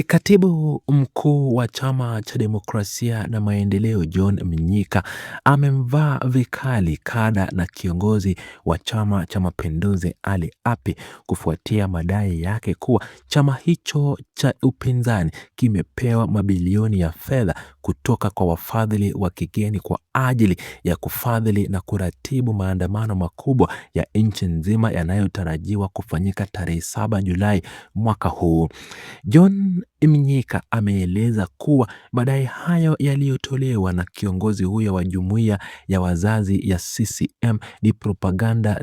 Katibu mkuu wa chama cha demokrasia na maendeleo John Mnyika amemvaa vikali kada na kiongozi wa chama cha mapinduzi Ali Api kufuatia madai yake kuwa chama hicho cha upinzani kimepewa mabilioni ya fedha kutoka kwa wafadhili wa kigeni kwa ajili ya kufadhili na kuratibu maandamano makubwa ya nchi nzima yanayotarajiwa kufanyika tarehe 7 Julai mwaka huu. John Mnyika ameeleza kuwa madai hayo yaliyotolewa na kiongozi huyo wa jumuiya ya wazazi ya CCM ni propaganda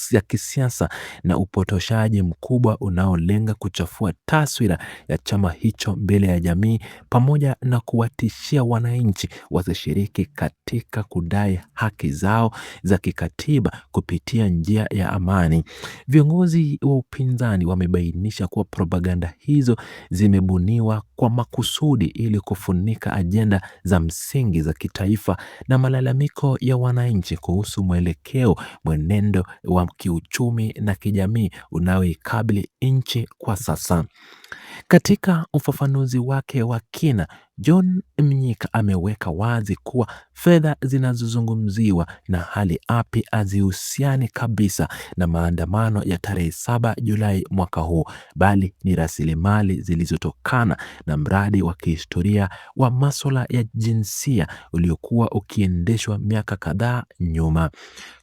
za kisiasa na upotoshaji mkubwa unaolenga kuchafua taswira ya chama hicho mbele ya jamii, pamoja na kuwatishia wananchi wasishiriki katika kudai haki zao za kikatiba kupitia njia ya amani. Viongozi wa upinzani wamebainisha kuwa propaganda hizo zimebuniwa kwa makusudi ili kufunika ajenda za msingi za kitaifa na malalamiko ya wananchi kuhusu mwenendo wa kiuchumi na kijamii unaoikabili nchi kwa sasa. Katika ufafanuzi wake wa kina, John Mnyika ameweka wazi kuwa fedha zinazozungumziwa na Ali Api hazihusiani kabisa na maandamano ya tarehe 7 Julai mwaka huu, bali ni rasilimali zilizotokana na mradi wa kihistoria wa masuala ya jinsia uliokuwa ukiendeshwa miaka kadhaa nyuma.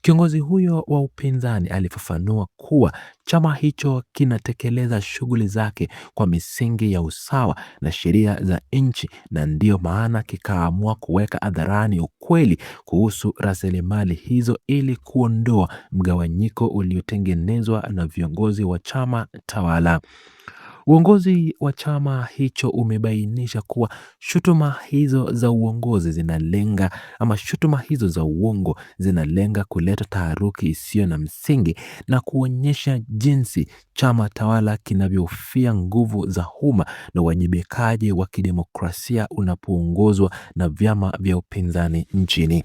Kiongozi huyo wa upinzani alifafanua kuwa chama hicho kinatekeleza shughuli zake kwa misingi ya usawa na sheria za nchi, na ndiyo maana kikaamua kuweka hadharani ukweli kuhusu rasilimali hizo ili kuondoa mgawanyiko uliotengenezwa na viongozi wa chama tawala. Uongozi wa chama hicho umebainisha kuwa shutuma hizo za uongo zinalenga kuleta taharuki isiyo na msingi na kuonyesha jinsi chama tawala kinavyofia nguvu za umma na uwajibikaji wa kidemokrasia unapoongozwa na vyama vya upinzani nchini.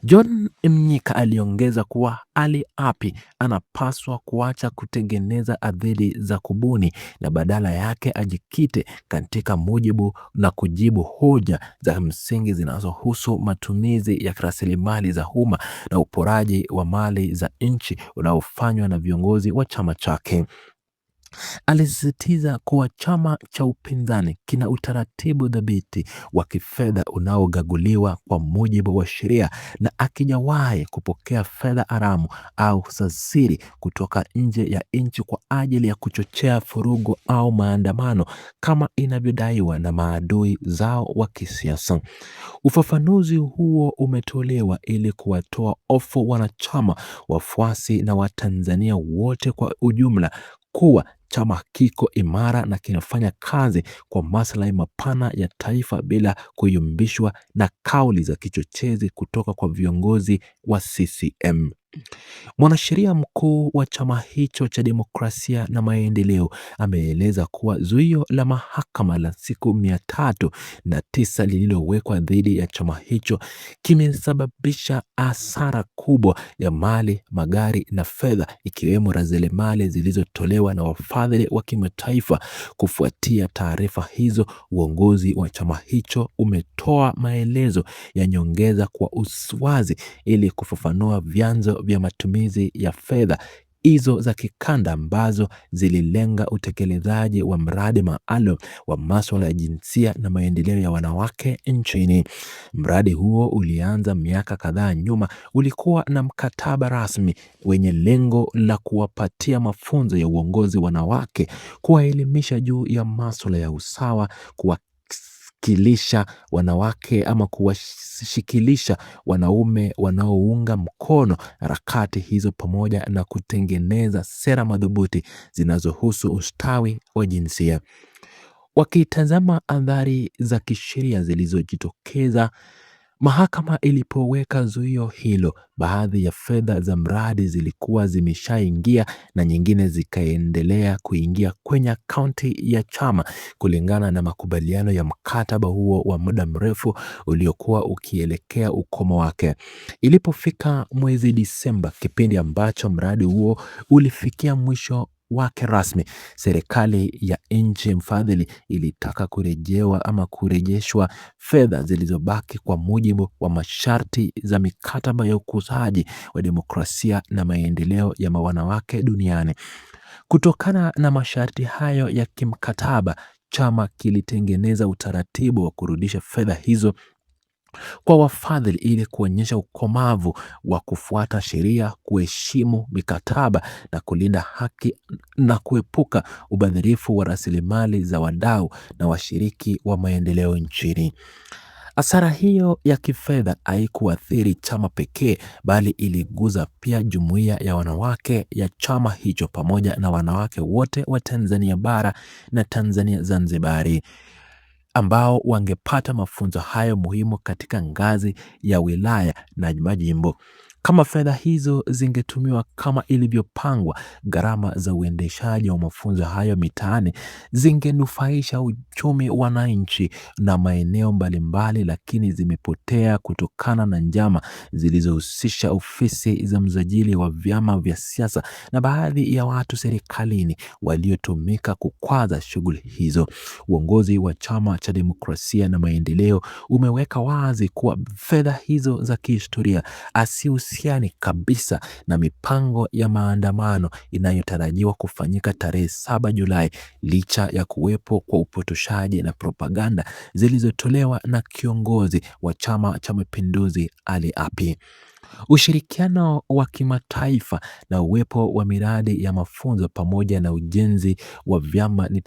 John Mnyika aliongeza kuwa Ali Api anapaswa kuacha kutengeneza hadithi za kubuni na badala yake ajikite katika mujibu na kujibu hoja za msingi zinazohusu matumizi ya rasilimali za umma na uporaji wa mali za nchi unaofanywa na viongozi wa chama chake. Alisisitiza kuwa chama cha upinzani kina utaratibu dhabiti wa kifedha unaogaguliwa kwa mujibu wa sheria na akijawahi kupokea fedha haramu au za siri kutoka nje ya nchi kwa ajili ya kuchochea vurugu au maandamano kama inavyodaiwa na maadui zao wa kisiasa. Ufafanuzi huo umetolewa ili kuwatoa hofu wanachama, wafuasi na Watanzania wote kwa ujumla kuwa chama kiko imara na kinafanya kazi kwa maslahi mapana ya taifa bila kuyumbishwa na kauli za kichochezi kutoka kwa viongozi wa CCM. Mwanasheria mkuu wa chama hicho cha demokrasia na maendeleo ameeleza kuwa zuio la mahakama la siku 309 lililowekwa dhidi ya chama hicho kimesababisha hasara kubwa ya mali, magari na fedha, ikiwemo rasilimali zilizotolewa na wafadhili wa kimataifa. Kufuatia taarifa hizo, uongozi wa chama hicho umetoa maelezo ya nyongeza kwa uwazi ili kufafanua vyanzo vya matumizi ya fedha hizo za kikanda ambazo zililenga utekelezaji wa mradi maalum wa masuala ya jinsia na maendeleo ya wanawake nchini. Mradi huo ulianza miaka kadhaa nyuma, ulikuwa na mkataba rasmi wenye lengo la kuwapatia mafunzo ya uongozi wanawake, kuwaelimisha juu ya masuala ya usawa, kuwakilisha wanawake ama kuwashikilisha wanaume wanaounga mkono harakati hizo, pamoja na kutengeneza sera madhubuti zinazohusu ustawi wa jinsia. Wakitazama athari za kisheria zilizojitokeza mahakama ilipoweka zuio hilo, baadhi ya fedha za mradi zilikuwa zimeshaingia na nyingine zikaendelea kuingia kwenye akaunti ya chama kulingana na makubaliano ya mkataba huo wa muda mrefu uliokuwa ukielekea ukomo wake. Ilipofika mwezi Disemba, kipindi ambacho mradi huo ulifikia mwisho wake rasmi, serikali ya nchi mfadhili ilitaka kurejeshwa fedha zilizobaki kwa mujibu wa masharti za mikataba ya ukuzaji wa demokrasia na maendeleo ya wanawake duniani. Kutokana na masharti hayo ya kimkataba, chama kilitengeneza utaratibu wa kurudisha fedha hizo kwa wafadhili ili kuonyesha ukomavu wa kufuata sheria, kuheshimu mikataba na kulinda haki na kuepuka ubadhirifu wa rasilimali za wadau na washiriki wa maendeleo nchini. Hasara hiyo ya kifedha haikuathiri chama pekee, bali iliguza pia jumuiya ya wanawake ya chama hicho pamoja na wanawake wote wa Tanzania bara na Tanzania Zanzibari ambao wangepata mafunzo hayo muhimu katika ngazi ya wilaya na majimbo. Kama fedha hizo zingetumiwa kama ilivyopangwa, gharama za uendeshaji wa mafunzo hayo mitaani zingenufaisha uchumi wa wananchi na maeneo mbalimbali, lakini zimepotea kutokana na njama zilizohusisha ofisi za msajili wa vyama vya siasa na baadhi ya watu serikalini waliotumika kukwaza shughuli hizo. Uongozi wa Chama cha Demokrasia na Maendeleo umeweka wazi kuwa fedha hizo za kihistoria asihusiani kabisa na mipango ya maandamano inayotarajiwa kufanyika tarehe 7 Julai, licha ya kuwepo kwa upotoshaji na propaganda zilizotolewa na kiongozi wa Chama cha Mapinduzi Ali Api. Ushirikiano wa kimataifa na uwepo wa miradi ya mafunzo pamoja na ujenzi wa vyama ni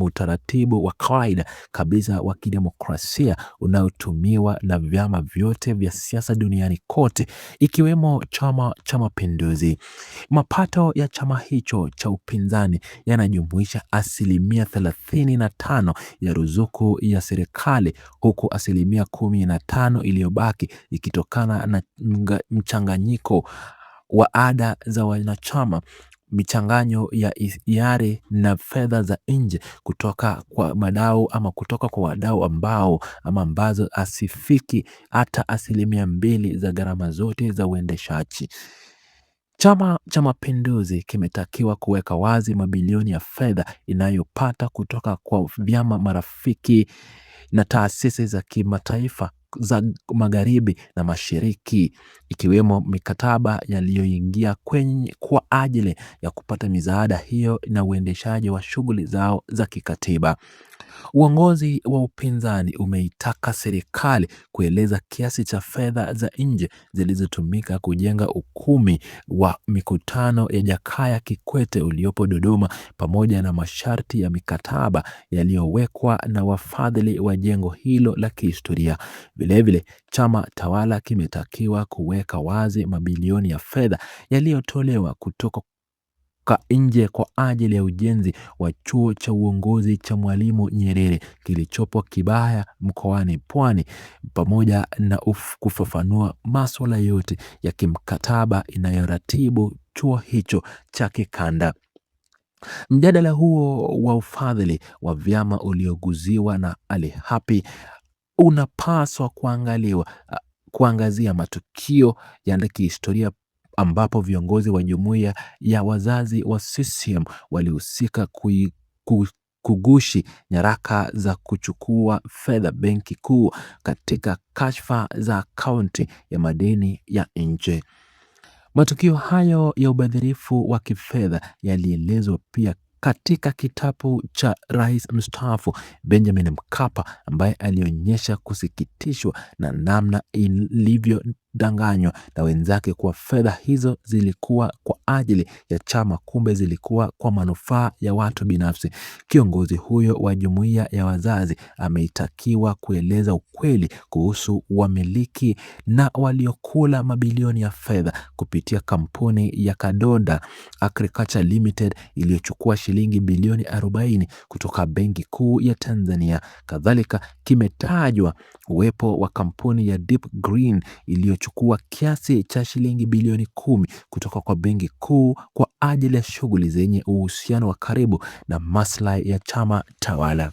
utaratibu wa kawaida kabisa wa kidemokrasia unaotumiwa na vyama vyote vya siasa duniani kote, ikiwemo Chama cha Mapinduzi. Mapato ya chama hicho cha upinzani yanajumuisha 35% ya ruzuku ya serikali, huku 15% iliyobaki ikitokana na mchanganyiko wa ada za wanachama, michanganyo ya hiari na fedha za nje kutoka kwa wadau ambazo asifiki hata 2% za gharama zote za uendeshaji. Chama cha Mapinduzi kimetakiwa kuweka wazi mabilioni ya fedha inayopata kutoka kwa vyama marafiki na taasisi za kimataifa za magharibi na mashariki, ikiwemo mikataba yaliyoingia kwa ajili ya kupata misaada hiyo na uendeshaji wa shughuli zao za kikatiba. Uongozi wa upinzani umeitaka serikali kueleza kiasi cha fedha za nje zilizotumika kujenga ukumbi wa mikutano ya Jakaya Kikwete uliopo Dodoma, pamoja na masharti ya mikataba yaliyowekwa na wafadhili wa jengo hilo la kihistoria. Vilevile, chama tawala kimetakiwa kuweka wazi mabilioni ya fedha yaliyotolewa kutoka nje kwa ajili ya ujenzi wa chuo cha uongozi cha Mwalimu Nyerere kilichopo Kibaya mkoani Pwani, pamoja na kufafanua masuala yote ya kimkataba inayoratibu chuo hicho cha kikanda. Mjadala huo wa ufadhili wa vyama ulioguziwa na Ali Hapi unapaswa kuangazia matukio ya kihistoria ambapo viongozi wa jumuiya ya wazazi wa CCM walihusika kugushi nyaraka za kuchukua fedha benki kuu katika kashfa za akaunti ya madeni ya nje. Matukio hayo ya ubadhirifu wa kifedha yalielezwa pia katika kitabu cha Rais mstaafu Benjamin Mkapa, ambaye alionyesha kusikitishwa na namna ilivyodanganywa na wenzake kuwa fedha hizo zilikuwa kwa ajili ya chama, kumbe zilikuwa kwa manufaa ya watu binafsi. Kiongozi huyo wa jumuiya ya wazazi ameitakiwa kueleza ukweli kuhusu wamiliki na waliokula mabilioni ya fedha kupitia kampuni ya Kadonda Agriculture Limited iliyochukua shilingi bilioni 40 kutoka Benki Kuu ya Tanzania. Kadhalika, kimetajwa uwepo wa kampuni ya Deep Green iliyochukua kiasi cha shilingi bilioni 10 kutoka kwa Benki Kuu kwa ajili ya shughuli zenye uhusiano wa karibu na maslahi ya chama tawala.